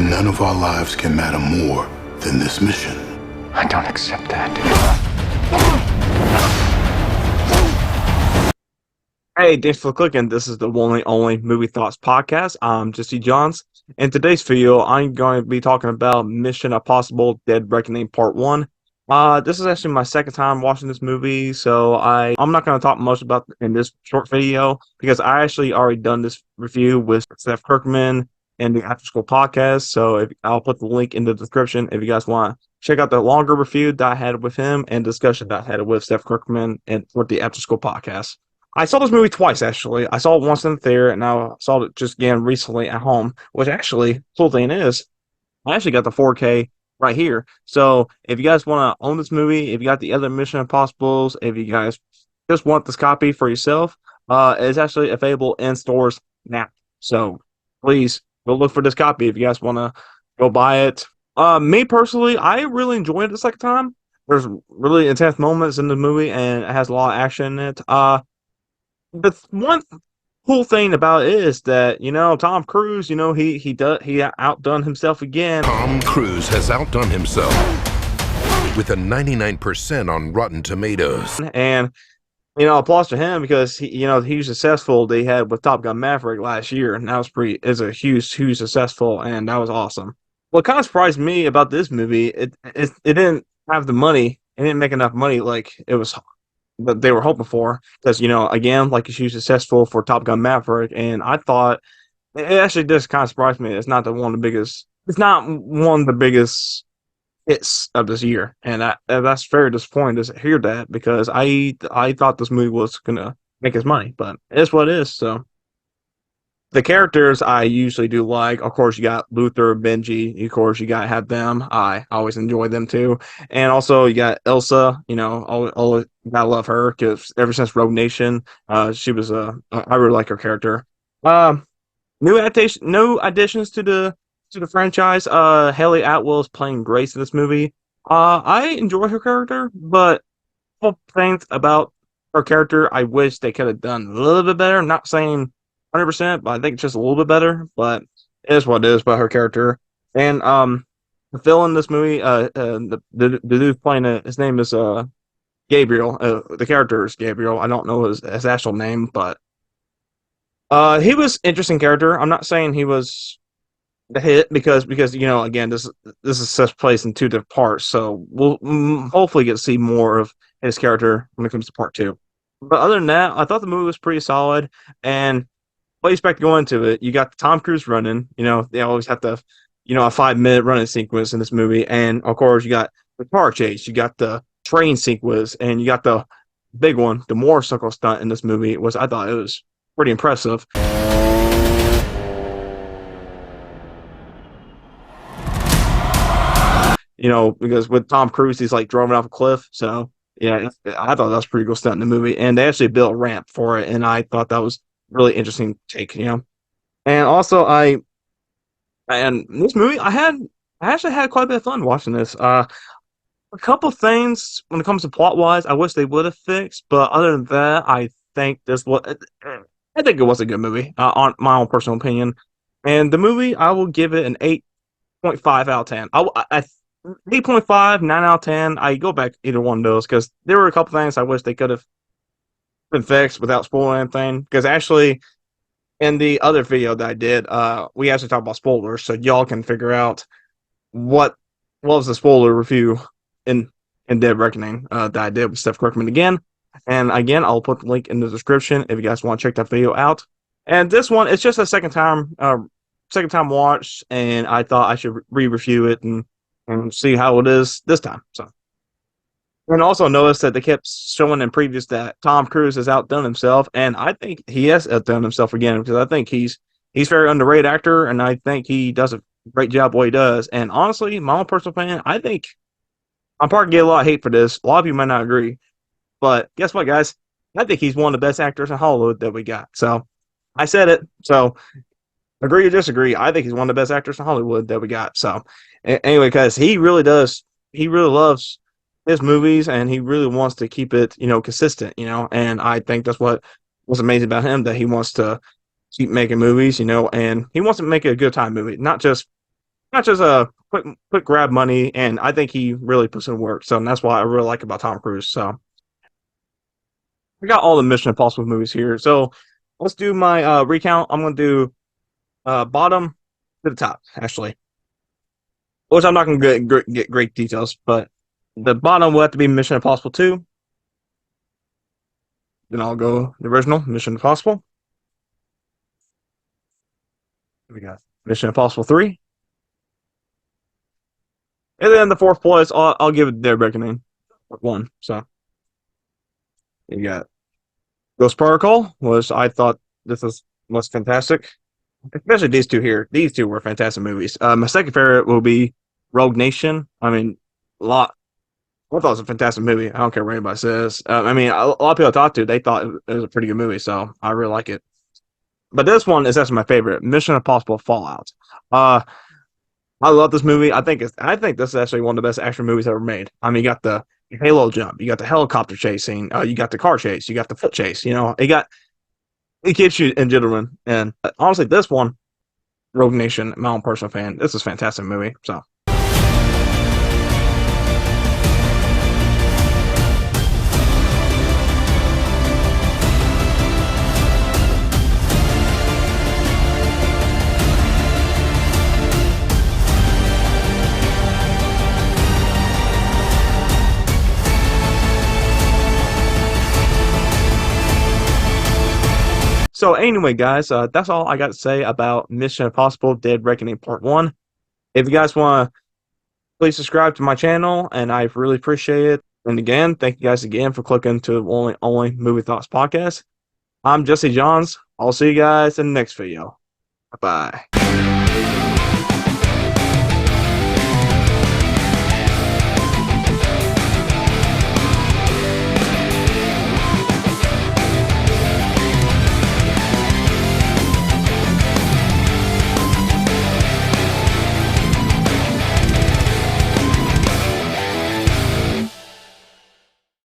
none of our lives can matter more than this mission. I don't accept that. Hey, thanks for clicking. This is the one and only Movie Thoughts Podcast. I'm Jesse Johns. In today's video, I'm going to be talking about Mission Impossible Dead Reckoning Part 1. This is actually my second time watching this movie, so I'm not going to talk much about in this short video because I actually already done this review with Seth Kirkman and the After School Podcast, so I'll put the link in the description if you guys want to check out the longer review that I had with him and discussion that I had with Seth Kirkman and with the After School Podcast. I saw this movie twice, actually. I saw it once in the theater, and I saw it just again recently at home, which actually, cool thing is, I actually got the 4K right here. So if you guys want to own this movie, if you got the other Mission Impossibles, if you guys just want this copy for yourself, it's actually available in stores now. So please go look for this copy if you guys want to go buy it. Me personally, I really enjoyed it the second time. There's really intense moments in the movie, and it has a lot of action in it. The one cool thing about it is that, Tom Cruise, he outdone himself again. Tom Cruise has outdone himself with a 99% on Rotten Tomatoes. And, applause to him because he was successful they had with Top Gun Maverick last year, and that was is a huge successful, and that was awesome. What kind of surprised me about this movie, it didn't have the money, it didn't make enough money like it was that they were hoping for, because again, like she was successful for Top Gun Maverick, and I thought it actually just kind of surprised me. It's not one of the biggest hits of this year, and that's very disappointing to hear that because I thought this movie was gonna make his money, but it's what it is. So the characters I usually do like, of course, you got Luther, Benji, of course, you gotta have them. I always enjoy them too. And also you got Elsa, always gotta love her because ever since Rogue Nation, she was I really like her character. New additions to the franchise. Haley Atwell is playing Grace in this movie. I enjoy her character, but couple things about her character I wish they could have done a little bit better. I'm not saying 100%, but I think it's just a little bit better. But it is what it is about her character. And the villain in this movie, the dude playing it, his name is Gabriel. The character is Gabriel. I don't know his actual name, but he was interesting character. I'm not saying he was the hit because again, this is such place in two different parts, so we'll hopefully get to see more of his character when it comes to part 2. But other than that, I thought the movie was pretty solid. And what you expect to go into it? You got Tom Cruise running. They always have to, a 5-minute running sequence in this movie, and of course you got the car chase, you got the train sequence, and you got the big one, the motorcycle stunt in this movie. I thought it was pretty impressive. Because with Tom Cruise, he's like driving off a cliff. So yeah, I thought that was a pretty cool stunt in the movie, and they actually built a ramp for it, and I thought that was really interesting take. And also and this movie, I actually had quite a bit of fun watching this. A couple things when it comes to plot wise, I wish they would have fixed, but other than that, I think it was a good movie, on my own personal opinion. And the movie, I will give it an 8.5 out of 10. 8.5, 9 out of 10. I go back either one of those because there were a couple things I wish they could have been fixed without spoiling anything. Because actually, in the other video that I did, we actually talked about spoilers, so y'all can figure out what was the spoiler review in Dead Reckoning that I did with Seth Kirkman again. And again, I'll put the link in the description if you guys want to check that video out. And this one, it's just a second time watch, and I thought I should re-review it and see how it is this time. So, and also notice that they kept showing in previews that Tom Cruise has outdone himself, and I think he has outdone himself again because I think he's a very underrated actor, and I think he does a great job what he does. And honestly, my own personal opinion, I think I'm probably get a lot of hate for this. A lot of you might not agree, but guess what, guys? I think he's one of the best actors in Hollywood that we got. So I said it. So agree or disagree, I think he's one of the best actors in Hollywood that we got. So anyway, because he really loves his movies, and he really wants to keep it, consistent, and I think that's what was amazing about him, that he wants to keep making movies, and he wants to make a good time movie, not just not just a quick grab money, and I think he really puts in work. So that's why I really like about Tom Cruise. So we got all the Mission Impossible movies here. So let's do my recount. I'm gonna do bottom to the top, actually. Which I'm not gonna get great details, but the bottom will have to be Mission Impossible 2. Then I'll go the original Mission Impossible. We got Mission Impossible 3. And then the fourth place, I'll give it their reckoning. 1. So you got Ghost Protocol, was I thought this was fantastic. Especially these two here. These two were fantastic movies. My second favorite will be Rogue Nation. I mean, a lot. I thought it was a fantastic movie. I don't care what anybody says. I mean, a lot of people I talked to, they thought it was a pretty good movie, so I really like it. But this one is actually my favorite, Mission Impossible Fallout. I love this movie. I think this is actually one of the best action movies ever made. I mean, you got the halo jump, you got the helicopter chasing, you got the car chase, you got the foot chase. You know, it keeps you in gentlemen. And honestly, this one, Rogue Nation, my own personal fan. This is a fantastic movie. So. So anyway, guys, that's all I got to say about Mission Impossible Dead Reckoning Part 1. If you guys want to, please subscribe to my channel, and I really appreciate it. And again, thank you guys again for clicking to Only Movie Thoughts Podcast. I'm Jesse Johns. I'll see you guys in the next video. Bye-bye.